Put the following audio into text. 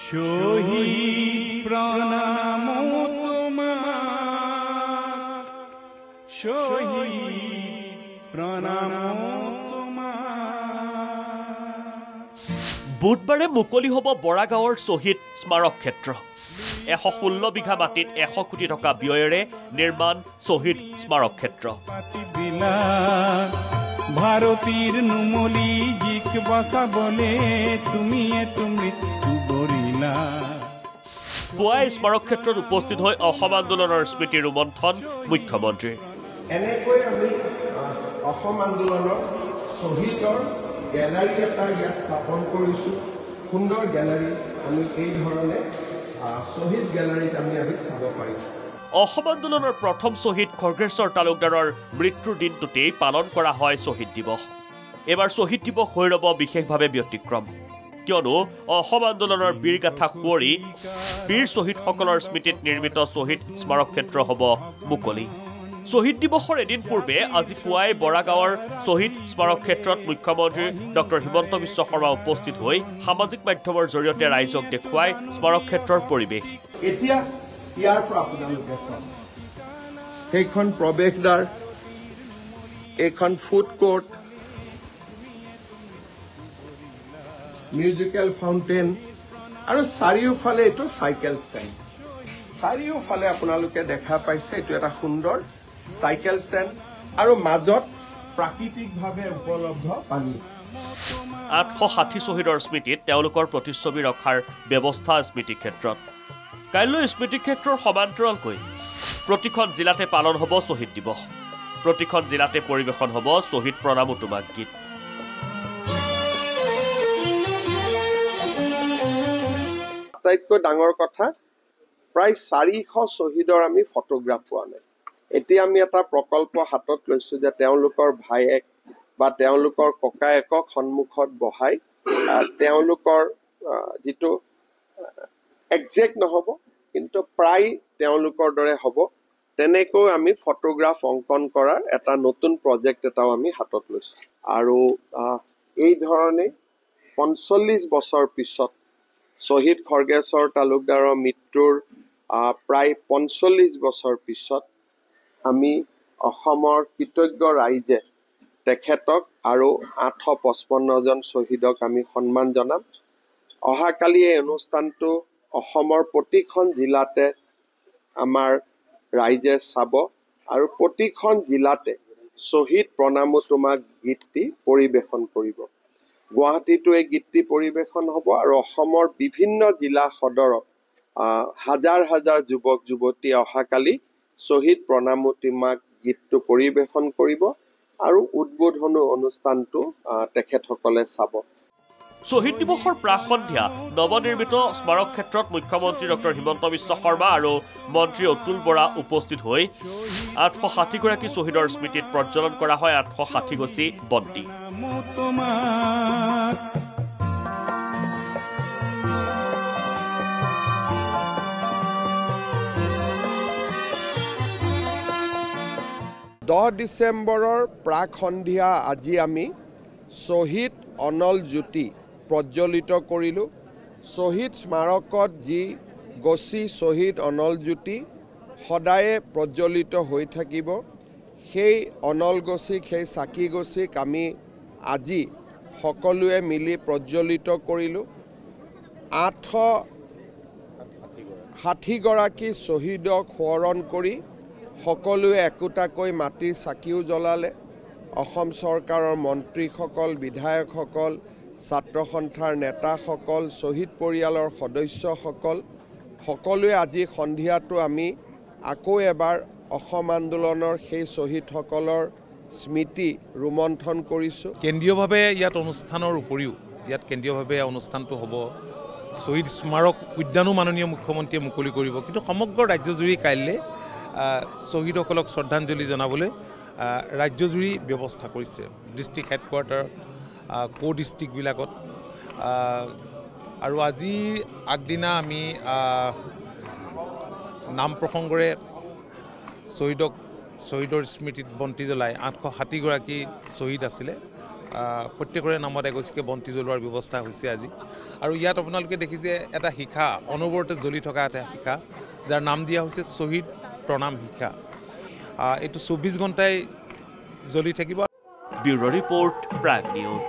শহীদ প্ৰণাম তোমাৰ, শহীদ প্ৰণাম তোমাৰ। বুধবাৰে মুকলি হ'ব বৰাগাঁৱৰ শ্বহীদ স্মাৰক ক্ষেত্ৰ। 116 বিঘা মাটিত 100 কোটি টকা ব্যয়েৰে নিৰ্মাণ শ্বহীদ স্মাৰক ক্ষেত্ৰ। ভাৰতীৰ নুমলী জিক বচাবলে তুমি মৃত্যু বৰিলা। পুৱাই স্মাৰক ক্ষেত্ৰত উপস্থিত হৈ অসম আন্দোলনৰ স্মৃতি ৰোমন্থন মুখ্যমন্ত্ৰী। এনেকৈ আমি অসম আন্দোলনৰ শ্বহীদৰ গেলাৰী এটা ইয়াত স্থাপন কৰিছোঁ। সুন্দৰ গেলাৰী, আমি এই ধৰণে শ্বহীদ গেলাৰীত আমি চাব পাৰিম। অসম আন্দোলনৰ প্ৰথম শ্বহীদ খৰ্গেশ্বৰ তালুকদাৰৰ মৃত্যুৰ দিনটোতেই পালন কৰা হয় শ্বহীদ দিৱস। এইবাৰ শ্বহীদ দিৱস হৈ ৰ'ব বিশেষভাৱে ব্যতিক্ৰম, কিয়নো অসম আন্দোলনৰ বীৰগাথা সোঁৱৰি বীৰ শ্বহীদসকলৰ স্মৃতিত নিৰ্মিত শ্বহীদ স্মাৰক ক্ষেত্ৰ হ'ব মুকলি। শ্বহীদ দিৱসৰ এদিন পূৰ্বে আজি পুৱাই বৰাগাঁৱৰ শ্বহীদ স্মাৰক ক্ষেত্ৰত মুখ্যমন্ত্ৰী ডক্টৰ হিমন্ত বিশ্ব শৰ্মা উপস্থিত হৈ সামাজিক মাধ্যমৰ জৰিয়তে ৰাইজক দেখুৱাই স্মাৰক ক্ষেত্ৰৰ পৰিৱেশ। এতিয়া ইয়াৰ পৰা আপোনালোকে চাওক, সেইখন প্ৰৱেশদ্বাৰ, এইখন ফুড কোৰ্ট, মিউজিকেল ফাউণ্টেইন আৰু চাৰিওফালে এইটো চাইকেল ষ্টেণ্ড। চাৰিওফালে আপোনালোকে দেখা পাইছে এইটো এটা সুন্দৰ চাইকেল ষ্টেণ্ড আৰু মাজত প্ৰাকৃতিকভাৱে উপলব্ধ পানী। 860 শ্বহীদৰ স্মৃতিত তেওঁলোকৰ প্ৰতিচ্ছবি ৰখাৰ ব্যৱস্থা স্মৃতি ক্ষেত্ৰত। কাইলৈ স্মৃতি ক্ষেত্ৰৰ সমান্তৰালকৈ প্ৰতিখন জিলাতে পালন হ'ব শ্বহীদ দিৱস। প্ৰতিখন জিলাতে পৰিৱেশন হ'ব শ্বহীদ প্ৰণামো তোমাক গীত। আটাইতকৈ ডাঙৰ কথা, প্ৰায় 400 শ্বহীদৰ আমি ফটোগ্ৰাফ পোৱা নাই। এতিয়া আমি এটা প্ৰকল্প হাতত লৈছোঁ যে তেওঁলোকৰ ভায়েক বা তেওঁলোকৰ ককায়েকক সন্মুখত বহাই তেওঁলোকৰ যিটো একজেক্ট নহ'ব কিন্তু প্ৰায় তেওঁলোকৰ দৰে হ'ব, তেনেকৈ আমি ফটোগ্ৰাফ অংকন কৰাৰ এটা নতুন প্ৰজেক্ট এটাও আমি হাতত লৈছোঁ। আৰু এই ধৰণে 45 বছৰ পিছত শ্বহীদ খৰ্গেশ্বৰ তালুকদাৰৰ মৃত্যুৰ প্ৰায় 45 বছৰ পিছত আমি অসমৰ কৃতজ্ঞ ৰাইজে তেখেতক আৰু 855 জন শ্বহীদক আমি সন্মান জনাম। অহাকালি এই অনুষ্ঠানটো অসমৰ প্ৰতিখন জিলাতে আমাৰ ৰাইজে চাব আৰু প্ৰতিখন জিলাতে শ্বহীদ প্ৰণামো তোমাক গীতটি পৰিৱেশন কৰিব। গুৱাহাটীতো এই গীতটি পৰিৱেশন হ'ব আৰু অসমৰ বিভিন্ন জিলা সদৰত হাজাৰ হাজাৰ যুৱক যুৱতী অহাকালি শ্বহীদ প্ৰণামো তোমাক গীতটো পৰিৱেশন কৰিব আৰু উদ্বোধনী অনুষ্ঠানটো তেখেতসকলে চাব। শ্বহীদ দিৱসৰ প্ৰাসন্ধ্যা নৱনিৰ্মিত স্মাৰক ক্ষেত্ৰত মুখ্যমন্ত্ৰী ডক্টৰ হিমন্ত বিশ্ব শৰ্মা আৰু মন্ত্ৰী অতুল বৰা উপস্থিত হৈ 860 গৰাকী শ্বহীদৰ স্মৃতিত প্ৰজ্বলন কৰা হয় 860 গছি বন্তি। 10 ডিচেম্বৰৰ প্ৰাক সন্ধিয়া আজি আমি শ্বহীদ অনল জ্যোতি প্ৰজ্বলিত কৰিলোঁ। শ্বহীদ স্মাৰকত যি গছি শ্বহীদ অনল জ্যোতি সদায়ে প্ৰজ্বলিত হৈ থাকিব, সেই অনল গছিক, সেই চাকি গছিক আমি আজি সকলোৱে মিলি প্ৰজ্বলিত কৰিলোঁ। 860 গৰাকী শ্বহীদক সোঁৱৰণ কৰি সকলোৱে একোটাকৈ মাটিৰ চাকিও জ্বলালে। অসম চৰকাৰৰ মন্ত্ৰীসকল, বিধায়কসকল, ছাত্ৰ সন্থাৰ নেতাসকল, শ্বহীদ পৰিয়ালৰ সদস্যসকল সকলোৱে আজি সন্ধিয়াটো আমি আকৌ এবাৰ অসম আন্দোলনৰ সেই শ্বহীদসকলৰ স্মৃতি ৰোমন্থন কৰিছোঁ। কেন্দ্ৰীয়ভাৱে ইয়াত অনুষ্ঠানৰ উপৰিও ইয়াত কেন্দ্ৰীয়ভাৱে অনুষ্ঠানটো হ'ব। শ্বহীদ স্মাৰক উদ্যানো মাননীয় মুখ্যমন্ত্ৰীয়ে মুকলি কৰিব, কিন্তু সমগ্ৰ ৰাজ্যজুৰি কাইলৈ শ্বহীদসকলক শ্ৰদ্ধাঞ্জলি জনাবলৈ ৰাজ্যজুৰি ব্যৱস্থা কৰিছে। ডিষ্ট্ৰিক্ট হেডকোৱাৰ্টাৰ, কো ডিষ্ট্ৰিক্টবিলাকত। আৰু আজিৰ আগদিনা আমি নাম প্ৰসংগৰে শ্বহীদৰ স্মৃতিত বন্তি জ্বলাই 860 গৰাকী শ্বহীদ আছিলে প্ৰত্যেকৰে নামত এগছিকৈ বন্তি জ্বলোৱাৰ ব্যৱস্থা হৈছে আজি আৰু ইয়াত আপোনালোকে দেখিছে এটা শিখা অনবৰতে জ্বলি থকা এটা শিখা যাৰ নাম দিয়া হৈছে শ্বহীদ প্ৰণাম শিখা এইটো 24 ঘণ্টাই জ্বলি থাকিব ব্যুৰ' ৰিপৰ্ট প্ৰাগ নিউজ